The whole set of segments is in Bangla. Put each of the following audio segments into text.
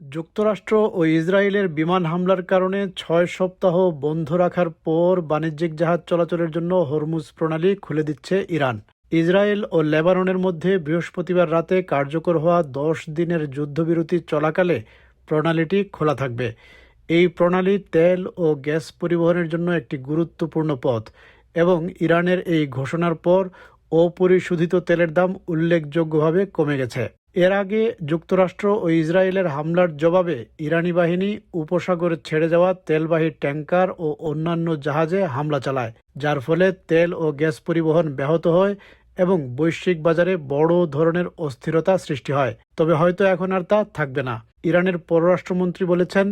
যুক্তরাষ্ট্র ও ইসরায়েলের বিমান হামলার কারণে ৬ সপ্তাহ বন্ধ রাখার পর বাণিজ্যিক জাহাজ চলাচলের জন্য হরমুজ প্রণালী খুলে দিচ্ছে ইরান। ইসরায়েল ও লেবাননের মধ্যে বৃহস্পতিবার রাতে কার্যকর হওয়া ১০ দিনের যুদ্ধবিরতি চলাকালে প্রণালীটি খোলা থাকবে। এই প্রণালী তেল ও গ্যাস পরিবহনের জন্য একটি গুরুত্বপূর্ণ পথ এবং ইরানের এই ঘোষণার পর অপরিশোধিত তেলের দাম উল্লেখযোগ্যভাবে কমে গেছে। এর আগে যুক্তরাষ্ট্র ও ইসরায়েলের হামলার জবাবে ইরানি বাহিনী উপসাগরে ছেড়ে যাওয়া তেলবাহী ট্যাঙ্কার ও অন্যান্য জাহাজে হামলা চালায়, যার ফলে তেল ও গ্যাস পরিবহন ব্যাহত হয় এবং বৈশ্বিক বাজারে বড় ধরনের অস্থিরতা সৃষ্টি হয়। তবে হয়তো এখন আর তা থাকবে না। ইরানের পররাষ্ট্রমন্ত্রী বলেছেন,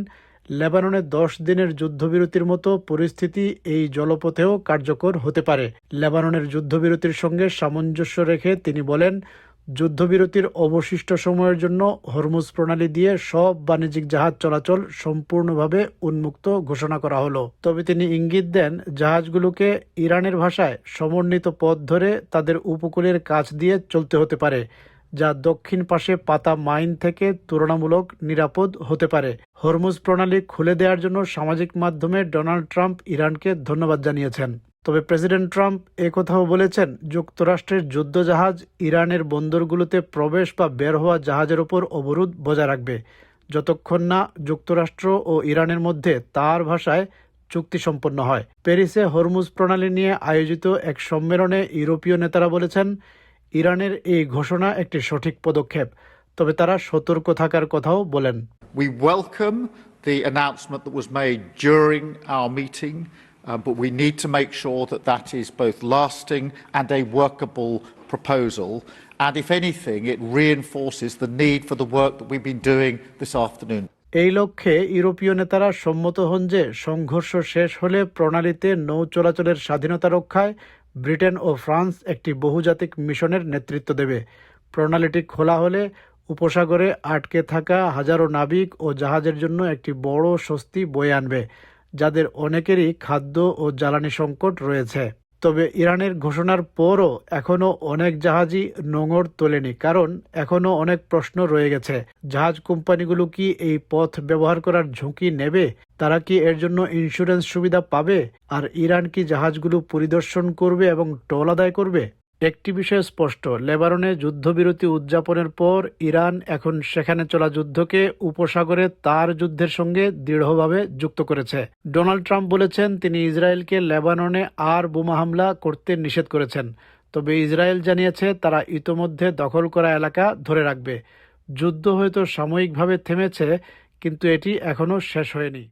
লেবাননে ১০ দিনের যুদ্ধবিরতির মতো পরিস্থিতি এই জলপথেও কার্যকর হতে পারে। লেবাননের যুদ্ধবিরতির সঙ্গে সামঞ্জস্য রেখে তিনি বলেন, যুদ্ধবিরতির অবশিষ্ট সময়ের জন্য হরমুজ প্রণালী দিয়ে সব বাণিজ্যিক জাহাজ চলাচল সম্পূর্ণভাবে উন্মুক্ত ঘোষণা করা হলো। তবে তিনি ইঙ্গিত দেন, জাহাজগুলোকে ইরানের ভাষায় সমন্বিত পথ ধরে তাদের উপকূলের কাছ দিয়ে চলতে হতে পারে, যা দক্ষিণ পাশে পাতা মাইন থেকে তুলনামূলক নিরাপদ হতে পারে। হরমুজ প্রণালী খুলে দেওয়ার জন্য সামাজিক মাধ্যমে ডোনাল্ড ট্রাম্প ইরানকে ধন্যবাদ জানিয়েছেন। তবে প্রেসিডেন্ট ট্রাম্প একথাও বলেছেন, যুক্তরাষ্ট্রের যুদ্ধজাহাজ ইরানের বন্দরগুলোতে প্রবেশ বা বের হওয়া জাহাজের ওপর অবরোধ বজায় রাখবে, যতক্ষণ না যুক্তরাষ্ট্র ও ইরানের মধ্যে তার ভাষায় চুক্তি সম্পন্ন হয়। প্যারিসে হরমুজ প্রণালী নিয়ে আয়োজিত এক সম্মেলনে ইউরোপীয় নেতারা বলেছেন, ইরানের এই ঘোষণা একটি সঠিক পদক্ষেপ, তবে তারা সতর্ক থাকার কথাও বলেন। We welcome the announcement that was made during our meeting, but we need to make sure that that is both lasting and a workable proposal. And if anything, it reinforces the need for the work that we've been doing this afternoon. এই লক্ষ্যে ইউরোপীয় নেতারা সম্মত হন যে সংঘর্ষ শেষ হলে প্রণালীতে নৌ চলাচলের স্বাধীনতা রক্ষায় ব্রিটেন ও ফ্রান্স একটি বহুজাতিক মিশনের নেতৃত্ব দেবে। প্রণালীটি খোলা হলে উপসাগরে আটকে থাকা হাজারো নাবিক ও জাহাজের জন্য একটি বড় স্বস্তি বয়ে আনবে, যাদের অনেকেরই খাদ্য ও জ্বালানি সংকট রয়েছে। তবে ইরানের ঘোষণার পরও এখনও অনেক জাহাজই নোঙর তোলেনি, কারণ এখনও অনেক প্রশ্ন রয়ে গেছে। জাহাজ কোম্পানিগুলো কি এই পথ ব্যবহার করার ঝুঁকি নেবে? তারা কি এর জন্য ইন্স্যুরেন্স সুবিধা পাবে? আর ইরান কি জাহাজগুলো পরিদর্শন করবে এবং টোল আদায় করবে? একটি বিষয় স্পষ্ট, লেবাননে যুদ্ধবিরতি উদযাপনের পর ইরান এখন সেখানে চলা যুদ্ধকে উপসাগরে তার যুদ্ধের সঙ্গে দৃঢ়ভাবে যুক্ত করেছে। ডোনাল্ড ট্রাম্প বলেছেন, তিনি ইসরায়েলকে লেবাননে আর বোমা হামলা করতে নিষেধ করেছেন। তবে ইসরায়েল জানিয়েছে তারা ইতোমধ্যে দখল করা এলাকা ধরে রাখবে। যুদ্ধ হয়তো সাময়িকভাবে থেমেছে, কিন্তু এটি এখনও শেষ হয়নি।